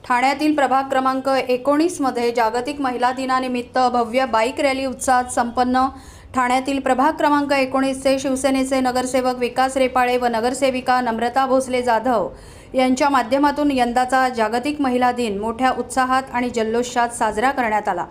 ठाण्यातील प्रभाग क्रमांक 19 मध्ये जागतिक महिला दिनानिमित्त भव्य बाईक रॅली उत्साहात संपन्न। ठाण्यातील प्रभाग क्रमांक 19 चे शिवसेनेचे नगरसेवक विकास रेपाळे व नगरसेविका नम्रता भोसले जाधव यांच्या माध्यमातून यंदाचा जागतिक महिला दिन मोठ्या उत्साहात आणि जल्लोषात साजरा करण्यात आला।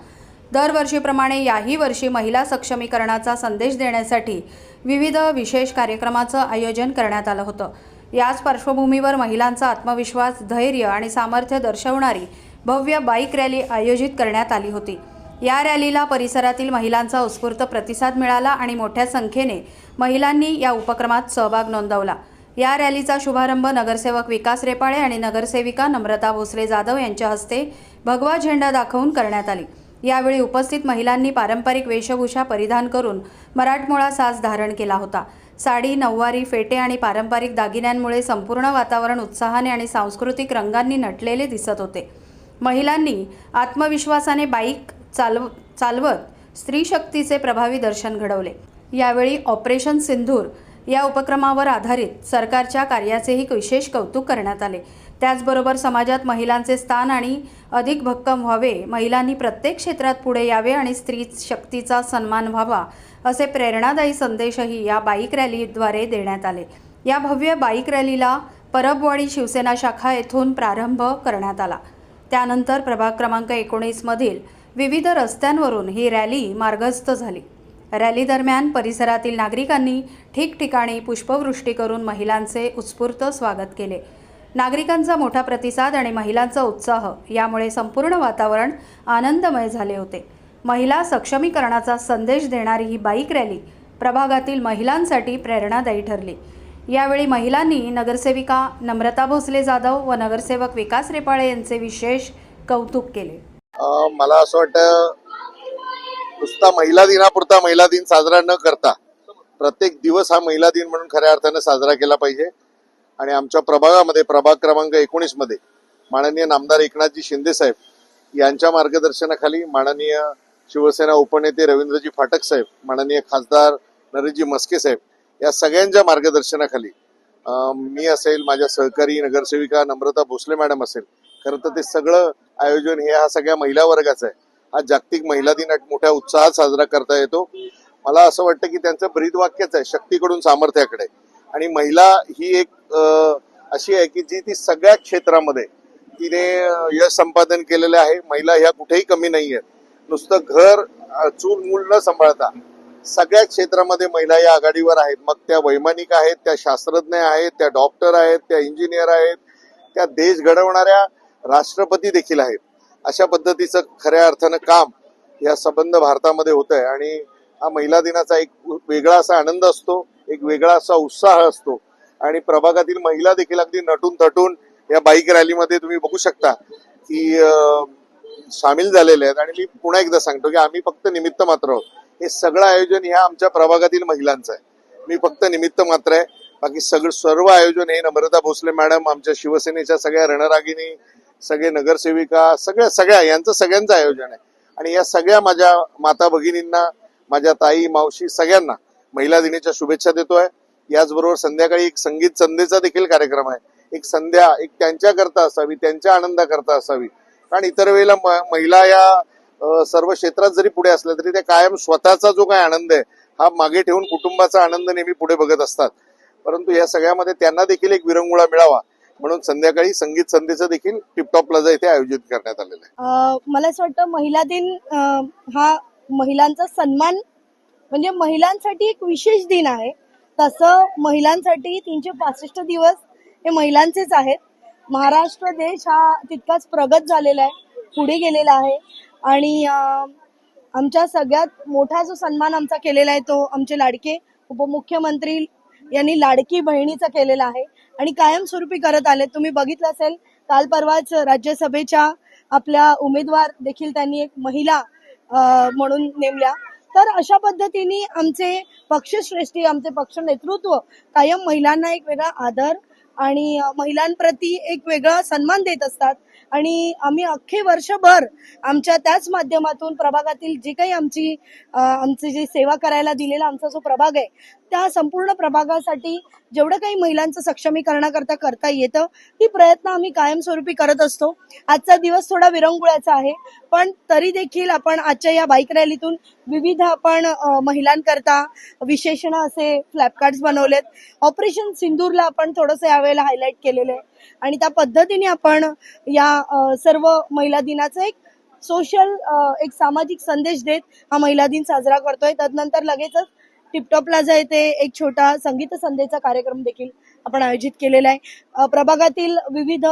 दरवर्षीप्रमाणे याही वर्षी महिला सक्षमीकरणाचा संदेश देण्यासाठी विविध विशेष कार्यक्रमाचं आयोजन करण्यात आलं होतं। याच पार्श्वभूमीवर महिलांचा आत्मविश्वास, धैर्य आणि सामर्थ्य दर्शवणारी भव्य बाईक रॅली आयोजित करण्यात आली होती। या रॅलीला परिसरातील महिलांचा उत्स्फूर्त प्रतिसाद मिळाला आणि मोठ्या संख्येने महिलांनी या उपक्रमात सहभाग नोंदवला। या रॅलीचा शुभारंभ नगरसेवक विकास रेपाळे आणि नगरसेविका नम्रता भोसले जाधव यांच्या हस्ते भगवा झेंडा दाखवून करण्यात आली। यावेळी उपस्थित महिलांनी पारंपरिक वेशभूषा परिधान करून मराठमोळा साज धारण केला होता। साडी, नऊवारी, फेटे आणि पारंपरिक दागिन्यांमुळे संपूर्ण वातावरण उत्साहाने आणि सांस्कृतिक रंगांनी नटलेले दिसत होते। महिलांनी आत्मविश्वासाने बाईक चालवत स्त्री शक्तीचे प्रभावी दर्शन घडवले। यावेळी ऑपरेशन सिंदूर या उपक्रमावर आधारित सरकारच्या कार्याचेही विशेष कौतुक करण्यात आले। त्याचबरोबर समाजात महिलांचे स्थान आणि अधिक भक्कम व्हावे, महिलांनी प्रत्येक क्षेत्रात पुढे यावे आणि स्त्री शक्तीचा सन्मान व्हावा असे प्रेरणादायी संदेशही या बाईक रॅलीद्वारे देण्यात आले। या भव्य बाईक रॅलीला परबवाडी शिवसेना शाखा येथून प्रारंभ करण्यात आला। त्यानंतर प्रभाग क्रमांक 19 मधील विविध रस्त्यांवरून ही रॅली मार्गस्थ झाली। रॅली दरम्यान परिसरातील नागरिकांनी ठिकठिकाणी पुष्पवृष्टी करून महिलांचे उत्स्फूर्त स्वागत केले। नागरिकांचा मोठा प्रतिसाद आणि महिलांचा उत्साह यामुळे संपूर्ण वातावरण आनंदमय झाले होते। महिला सक्षमीकरणाचा संदेश देणारी ही बाईक रॅली प्रभागातील महिलांसाठी प्रेरणादायी ठरली। यावेळी महिलांनी नगरसेविका नम्रता भोसले जाधव व नगरसेवक विकास रेपाळे यांचे विशेष कौतुक केले। मला असं वाटतं नुसता महिला दिनापुरता महिला दिन साजरा न करता प्रत्येक दिवस हा महिला दिन म्हणून खऱ्या अर्थाने साजरा केला पाहिजे। आणि आमच्या प्रभागामध्ये प्रभाग क्रमांक 19 मध्ये माननीय नामदार एकनाथजी शिंदे साहेब यांच्या मार्गदर्शनाखाली माननीय शिवसेना उपनेते रवींद्रजी फाटक साहेब, माननीय खासदार नरेशजी मस्के साहेब या सगळ्यांच्या मार्गदर्शनाखाली मी असेल, माझ्या सहकारी नगरसेविका नम्रता भोसले मॅडम असेल, खरं तर ते सगळं आयोजन हे हा सगळ्या महिला वर्गाचं आहे। हा जागतिक महिला दिन मोठ्या उत्साहात साजरा करता येतो। मला असं वाटतं की त्यांचं ब्रीदवाक्यच आहे, शक्तीकडून सामर्थ्याकडे। आणि महिला ही एक अशी आहे की ती सगळ्या क्षेत्रामध्ये तिने यश संपादन केलेलं आहे। महिला ह्या कुठेही कमी नाही आहेत। नुसतं घर, चूल मूल न सांभाळता सगळ्या क्षेत्रामध्ये महिला या आघाडीवर आहेत। मग त्या वैमानिक आहेत, त्या शास्त्रज्ञ आहेत, त्या डॉक्टर आहेत, त्या इंजिनियर आहेत, त्या देश घडवणाऱ्या राष्ट्रपती देखील आहेत। अशा पद्धतीचं खऱ्या अर्थानं काम या संबंध भारतामध्ये होत आहे। आणि हा महिला दिनाचा एक वेगळा असा आनंद असतो, एक वेगळा असा उत्साह असतो। आणि प्रभागातील महिला देखील अगदी नटून थटून या बाईक रॅलीमध्ये तुम्ही बघू शकता की सामील झालेले आहेत। आणि मी पुन्हा एकदा सांगतो की आम्ही फक्त निमित्त मात्र आहोत। हे सगळं आयोजन ह्या आमच्या प्रभागातील महिलांचं आहे। मी फक्त निमित्त मात्र आहे। बाकी सर्व आयोजन हे नम्रता भोसले मॅडम, आमच्या शिवसेनेच्या सगळ्या रणरागिणी, सगळे नगरसेविका, सगळ्या यांचं सगळ्यांचं आयोजन आहे। आणि या सगळ्या माझ्या माता भगिनींना, माझ्या ताई मावशी सगळ्यांना महिला दिनाच्या शुभेच्छा देतोय। याचबरोबर संध्याकाळी एक संगीत संध्येचा देखील कार्यक्रम आहे। एक संध्या एक त्यांच्याकरता असावी, त्यांच्या आनंदाकरता असावी। कारण इतर वेळेला महिला या सर्व क्षेत्रात जरी पुढे असल्या तरी त्या कायम स्वतःचा जो काही आनंद आहे हा मागे ठेवून कुटुंबाचा आनंद नेहमी पुढे बघत असतात। परंतु या सगळ्यामध्ये त्यांना देखील एक विरंगुळा मिळावा म्हणून संध्याकाळी संगीत संध्येचं देखील टिपटॉप प्लाझा इथे आयोजित करण्यात आलेलं आहे। मला असं वाटतं महिला दिन हा महिलांचा सन्मान म्हणजे महिलांसाठी एक विशेष दिन आहे। तसं महिलांसाठी 365 दिवस हे महिलांचेच आहेत। महाराष्ट्र देश हा तितकाच प्रगत झालेला आहे, पुढे गेलेला आहे। आणि आमच्या सगळ्यात मोठा जो सन्मान आमचा केलेला आहे तो आमचे लाडके उपमुख्यमंत्री यांनी लाडकी बहिणीचा केलेला आहे आणि कायमस्वरूपी करत आले। तुम्ही बघितलं असेल काल परवाच राज्यसभेच्या आपल्या उमेदवार देखील त्यांनी एक महिला म्हणून नेमल्या। तर अशा पद्धतीने आमचे पक्षश्रेष्ठी, आमचे पक्ष नेतृत्व कायम महिलांना एक वेगळा आदर आणि महिलांप्रती एक वेगळा सन्मान देत असतात। आणि आम्ही अख्खे वर्षभर आमच्या त्याच माध्यमातून प्रभागातील जे काही आमची जी सेवा करायला दिलेला आमचा जो प्रभाग आहे त्या संपूर्ण प्रभागासाठी जेवढं काही महिलांचं सक्षमीकरणाकरता करता येतं ती प्रयत्न आम्ही कायमस्वरूपी करत असतो. आजचा दिवस थोडा विरंगुळ्याचा आहे, पण तरी देखील आपण आजच्या या बाईक रॅलीतून विविध आपण महिलांकरता विशेषण असे फ्लॅपकार्ड्स बनवलेत. ऑपरेशन सिंदूरला आपण थोडंसं यावेळेला हायलाईट केलेलं आहे आणि त्या पद्धतीने आपण या सर्व महिला दिनाचं एक सोशल एक सामाजिक संदेश देत हा महिला दिन साजरा करतोय. तदनंतर लगेचच टिपटॉप प्लाझा येथे एक छोटा संगीत संध्येचा कार्यक्रम देखील आपण आयोजित केलेला आहे. प्रभागातील विविध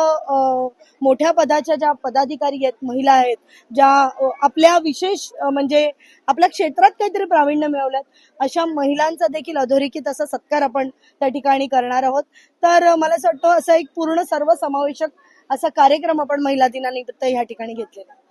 मोठ्या पदाच्या ज्या पदाधिकारी आहेत, महिला आहेत, ज्या आपल्या विशेष म्हणजे आपल्या क्षेत्रात काहीतरी प्रावीण्य मिळवल्यात अशा महिलांचा देखील अधोरेखित असा सत्कार आपण त्या ठिकाणी करणार आहोत. तर मला असं वाटतं असा एक पूर्ण सर्वसमावेशक असा कार्यक्रम आपण महिला दिनानिमित्त या ठिकाणी घेतलेला आहे.